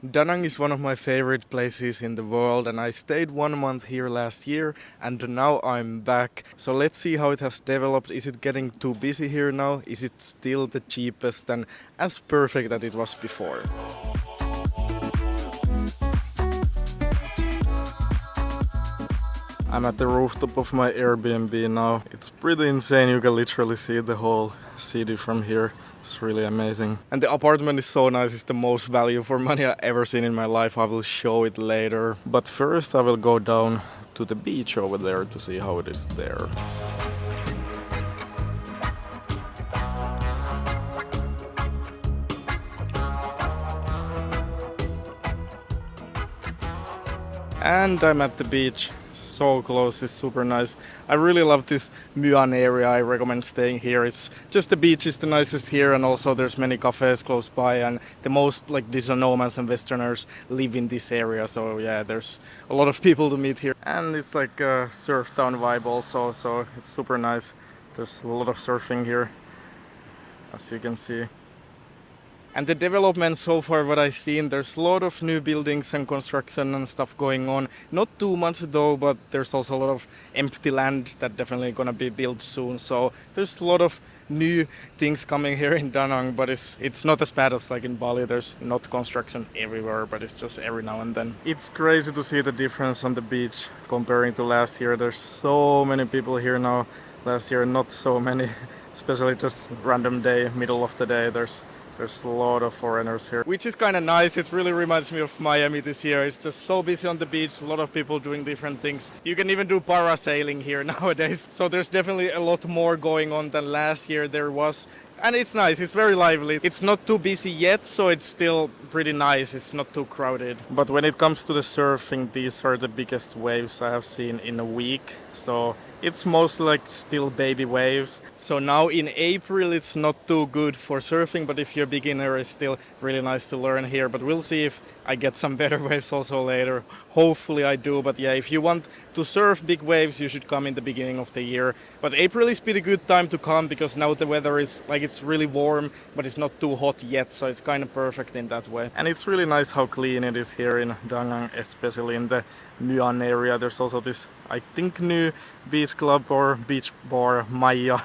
Da Nang is one of my favorite places in the world, and I stayed 1 month here last year and now I'm back. So let's see how it has developed. Is it getting too busy here now? Is it still the cheapest and as perfect as it was before? I'm at the rooftop of my Airbnb now. It's pretty insane, you can literally see the whole city from here. It's really amazing. And the apartment is so nice, it's the most value for money I've ever seen in my life. I will show it later. But first I will go down to the beach over there to see how it is there. And I'm at the beach, so close, it's super nice. I really love this Myan area, I recommend staying here. It's just the beach is the nicest here, and also there's many cafes close by, and the most like digital nomads and westerners live in this area, so yeah, there's a lot of people to meet here. And it's like a surf town vibe also, so it's super nice. There's a lot of surfing here, as you can see. And the development so far, what I've seen, there's a lot of new buildings and construction and stuff going on. Not too much though, but there's also a lot of empty land that definitely gonna be built soon. So there's a lot of new things coming here in Da Nang, but it's not as bad as like in Bali. There's not construction everywhere, but it's just every now and then. It's crazy to see the difference on the beach comparing to last year. There's so many people here now. Last year, not so many, especially just random day, middle of the day. There's a lot of foreigners here, which is kind of nice. It really reminds me of Miami this year. It's just so busy on the beach, a lot of people doing different things. You can even do parasailing here nowadays. So there's definitely a lot more going on than last year there was. And it's nice, it's very lively. It's not too busy yet, so it's still pretty nice. It's not too crowded. But when it comes to the surfing, these are the biggest waves I have seen in a week. So it's mostly like still baby waves. So now in April it's not too good for surfing, but if you're a beginner it's still really nice to learn here. But we'll see if I get some better waves also later. Hopefully I do, but yeah, if you want to surf big waves you should come in the beginning of the year. But April is pretty good time to come because now the weather is like it's really warm, but it's not too hot yet, so it's kind of perfect in that way. And it's really nice how clean it is here in Da Nang, especially in the Myan area. There's also this, I think, new beach club or beach bar, Maya,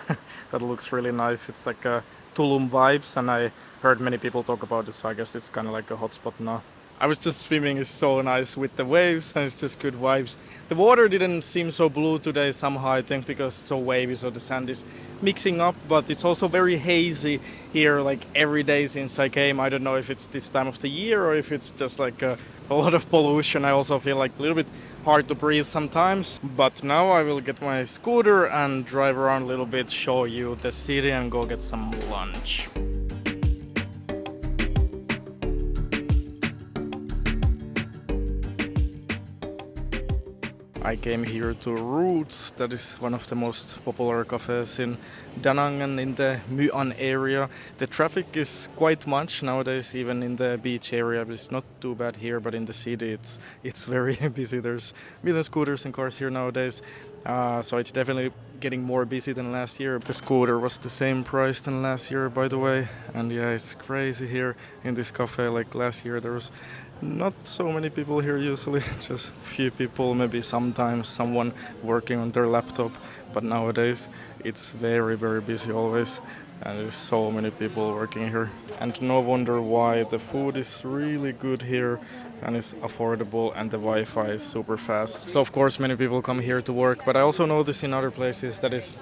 that looks really nice. It's like a Tulum vibes, and I heard many people talk about it, so I guess it's kind of like a hotspot now. I was just swimming, it's so nice with the waves and it's just good vibes. The water didn't seem so blue today somehow, I think because it's so wavy, so the sand is mixing up, but it's also very hazy here like every day since I came. I don't know if it's this time of the year or if it's just like a lot of pollution. I also feel like a little bit hard to breathe sometimes. But now I will get my scooter and drive around a little bit, show you the city and go get some lunch. I came here to Roots, that is one of the most popular cafes in Da Nang and in the Myan area. The traffic is quite much nowadays, even in the beach area. It's not too bad here, but in the city it's very busy. There's million scooters and cars here nowadays. So it's definitely getting more busy than last year. The scooter was the same price than last year, by the way. And yeah, it's crazy here in this cafe. Like last year there was not so many people here usually, just a few people, maybe sometimes someone working on their laptop. But nowadays it's very, very busy always. And there's so many people working here. And no wonder why. The food is really good here and it's affordable and the Wi-Fi is super fast. So of course many people come here to work, but I also notice in other places that it's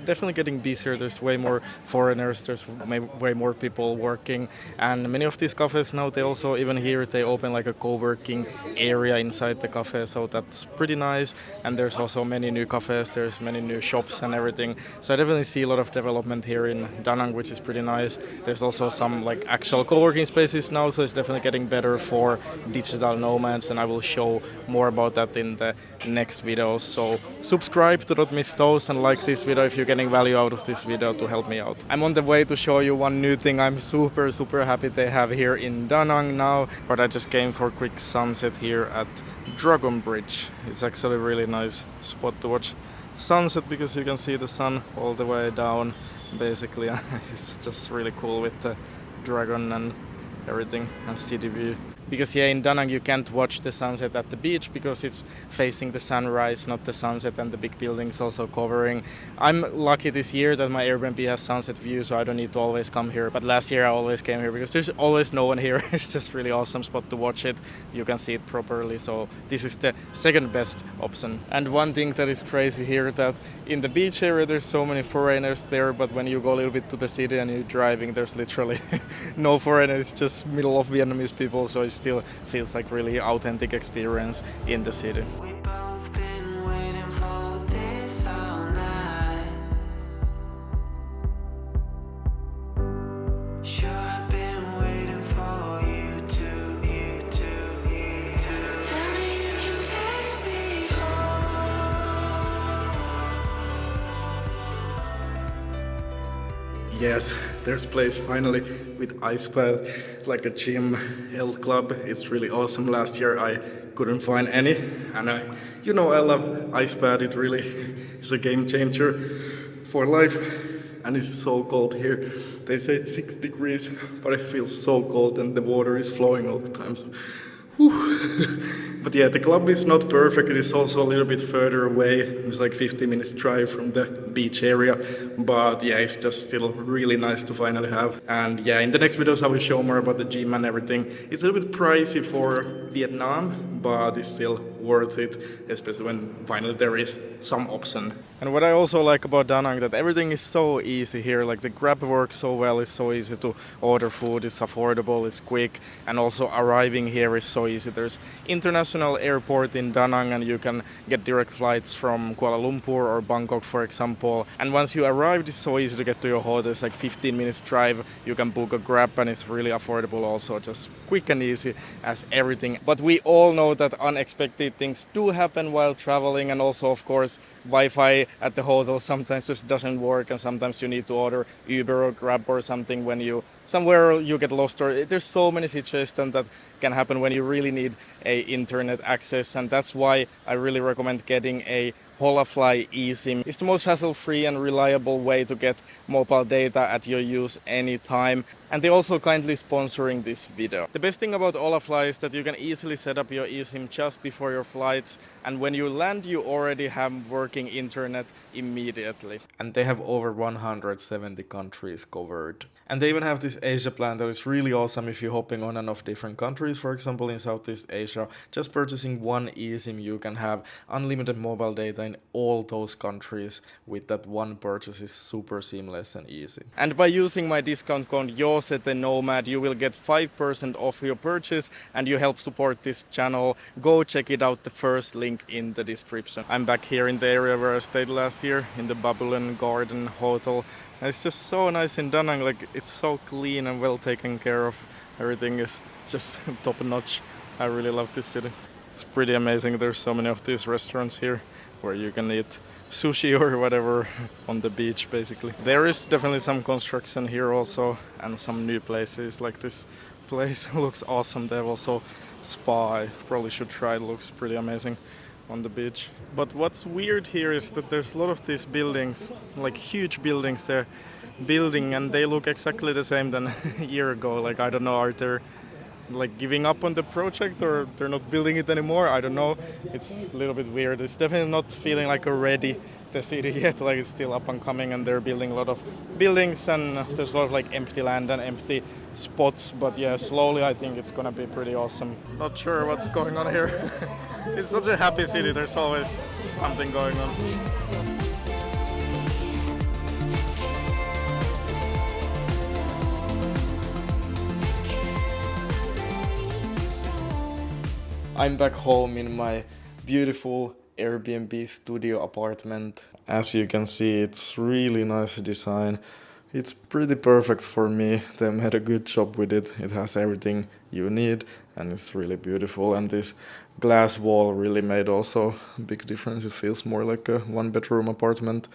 definitely getting busier. There's way more foreigners, there's way more people working, and many of these cafes now, they also, even here, they open like a co-working area inside the cafe, so that's pretty nice. And there's also many new cafes, there's many new shops and everything, so I definitely see a lot of development here in Da Nang, which is pretty nice. There's also some like actual co-working spaces now, so it's definitely getting better for digital nomads, and I will show more about that in the next videos. So subscribe to not miss those and like this video if you're getting value out of this video to help me out. I'm on the way to show you one new thing I'm super happy they have here in Da Nang now, but I just came for a quick sunset here at Dragon Bridge. It's actually a really nice spot to watch sunset because you can see the sun all the way down basically. It's just really cool with the dragon and everything and city view. Because yeah, in Da Nang you can't watch the sunset at the beach because it's facing the sunrise, not the sunset, and the big buildings also covering. I'm lucky this year that my Airbnb has sunset view, so I don't need to always come here. But last year I always came here because there's always no one here. It's just really awesome spot to watch it. You can see it properly, so this is the second best option. And one thing that is crazy here, that in the beach area there's so many foreigners there, but when you go a little bit to the city and you're driving, there's literally no foreigners, it's just middle of Vietnamese people, so it still feels like really authentic experience in the city. Yes, there's place finally with ice bath, like a gym, health club. It's really awesome. Last year I couldn't find any, and I love ice bath. It really is a game changer for life, and it's so cold here. They say it's 6 degrees, but it feels so cold, and the water is flowing all the time. So, but yeah, the club is not perfect. It is also a little bit further away. It's like 50 minutes drive from the beach area. But yeah, it's just still really nice to finally have. And yeah, in the next videos I will show more about the gym and everything. It's a little bit pricey for Vietnam, but it's still worth it, especially when finally there is some option. And what I also like about Da Nang, that everything is so easy here. Like the Grab works so well, it's so easy to order food, it's affordable, it's quick, and also arriving here is so easy. There's international airport in Da Nang and you can get direct flights from Kuala Lumpur or Bangkok, for example. And once you arrive, it's so easy to get to your hotel. It's like 15 minutes drive. You can book a Grab and it's really affordable also, just quick and easy as everything. But we all know that unexpected things do happen while traveling, and also of course Wi-Fi at the hotel sometimes just doesn't work, and sometimes you need to order Uber or Grab or something when you somewhere you get lost, or there's so many situations that can happen when you really need a internet access. And that's why I really recommend getting a Holafly eSIM. It's the most hassle-free and reliable way to get mobile data at your use anytime. And they're also kindly sponsoring this video. The best thing about Holafly is that you can easily set up your eSIM just before your flights, and when you land you already have working internet immediately. And they have over 170 countries covered. And they even have this Asia plan that is really awesome if you're hopping on and off different countries. For example, in Southeast Asia, just purchasing one eSIM, you can have unlimited mobile data in all those countries. With that one purchase is super seamless and easy. And by using my discount code Nomad, you will get 5% off your purchase, and you help support this channel. Go check it out, the first link in the description. I'm back here in the area where I stayed last year, in the Babylon Garden Hotel. It's just so nice in Da Nang, like it's so clean and well taken care of. Everything is just top notch. I really love this city. It's pretty amazing. There's so many of these restaurants here where you can eat sushi or whatever on the beach basically. There is definitely some construction here also, and some new places. Like this place looks awesome. They have also spa. I probably should try. It looks pretty amazing on the beach. But what's weird here is that there's a lot of these buildings, like huge buildings they're building, and they look exactly the same than a year ago. Like I don't know, are they like giving up on the project, or they're not building it anymore? I don't know. It's a little bit weird. It's definitely not feeling like already the city yet. Like it's still up and coming, and they're building a lot of buildings, and there's a lot of like empty land and empty spots. But yeah, slowly I think it's gonna be pretty awesome. Not sure what's going on here. It's such a happy city. There's always something going on. I'm back home in my beautiful Airbnb studio apartment. As you can see, it's really nice design. It's pretty perfect for me. They made a good job with it. It has everything you need, and it's really beautiful. And this glass wall really made also a big difference. It feels more like a one-bedroom apartment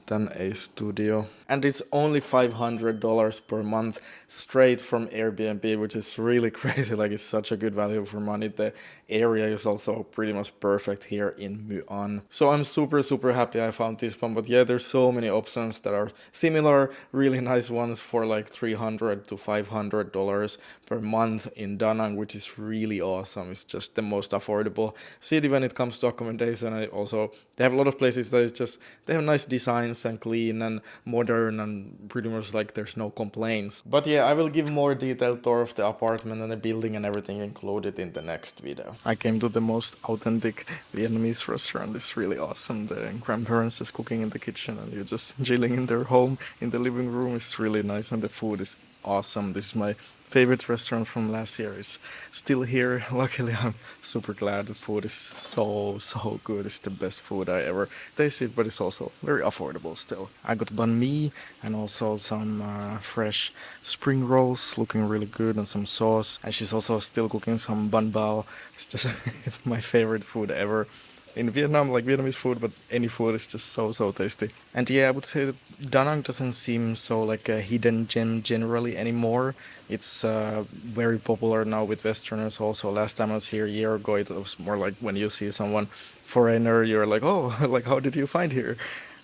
than a studio. And it's only $500 per month straight from Airbnb, which is really crazy. Like, it's such a good value for money. The area is also pretty much perfect here in Muan. So I'm super happy I found this one. But yeah, there's so many options that are similar, really nice ones for like $300 to $500 per month in Da Nang, which is really awesome. It's just the most affordable city when it comes to accommodation. And also, they have a lot of places that is just, they have nice designs and clean and modern, and pretty much like there's no complaints. But yeah, I will give more detailed tour of the apartment and the building and everything included in the next video. I came to the most authentic Vietnamese restaurant. It's really awesome. The grandparents is cooking in the kitchen and you're just chilling in their home in the living room. It's really nice and the food is awesome. This is my favorite restaurant from last year. Is still here. Luckily, I'm super glad. The food is so good. It's the best food I ever tasted, but it's also very affordable still. I got banh mi and also some fresh spring rolls, looking really good, and some sauce. And she's also still cooking some banh bao. It's just it's my favorite food ever. In Vietnam, like Vietnamese food, but any food is just so tasty. And yeah, I would say that Da Nang doesn't seem so like a hidden gem generally anymore. It's very popular now with Westerners also. Last time I was here a year ago, it was more like when you see someone foreigner, you're like, oh, like how did you find here?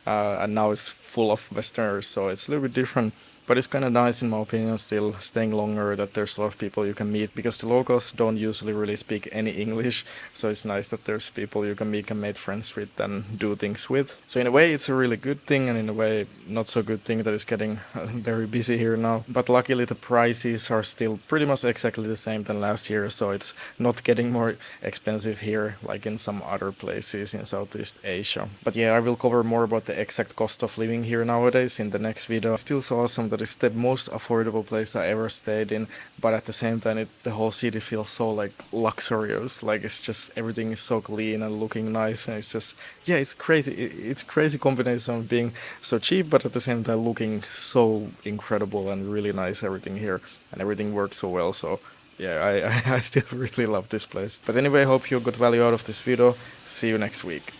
And now it's full of Westerners, so it's a little bit different. But it's kind of nice, in my opinion, still staying longer, that there's a lot of people you can meet, because the locals don't usually really speak any English. So it's nice that there's people you can meet and make friends with and do things with. So in a way, it's a really good thing, and in a way, not so good thing that it's getting very busy here now. But luckily, the prices are still pretty much exactly the same than last year. So it's not getting more expensive here, like in some other places in Southeast Asia. But yeah, I will cover more about the exact cost of living here nowadays in the next video. Still so awesome that it's the most affordable place I ever stayed in, but at the same time the whole city feels so like luxurious. Like, it's just everything is so clean and looking nice, and it's just, yeah, it's crazy. It's crazy combination of being so cheap but at the same time looking so incredible and really nice, everything here, and everything works so well. So yeah, I still really love this place. But anyway, I hope you got value out of this video. See you next week.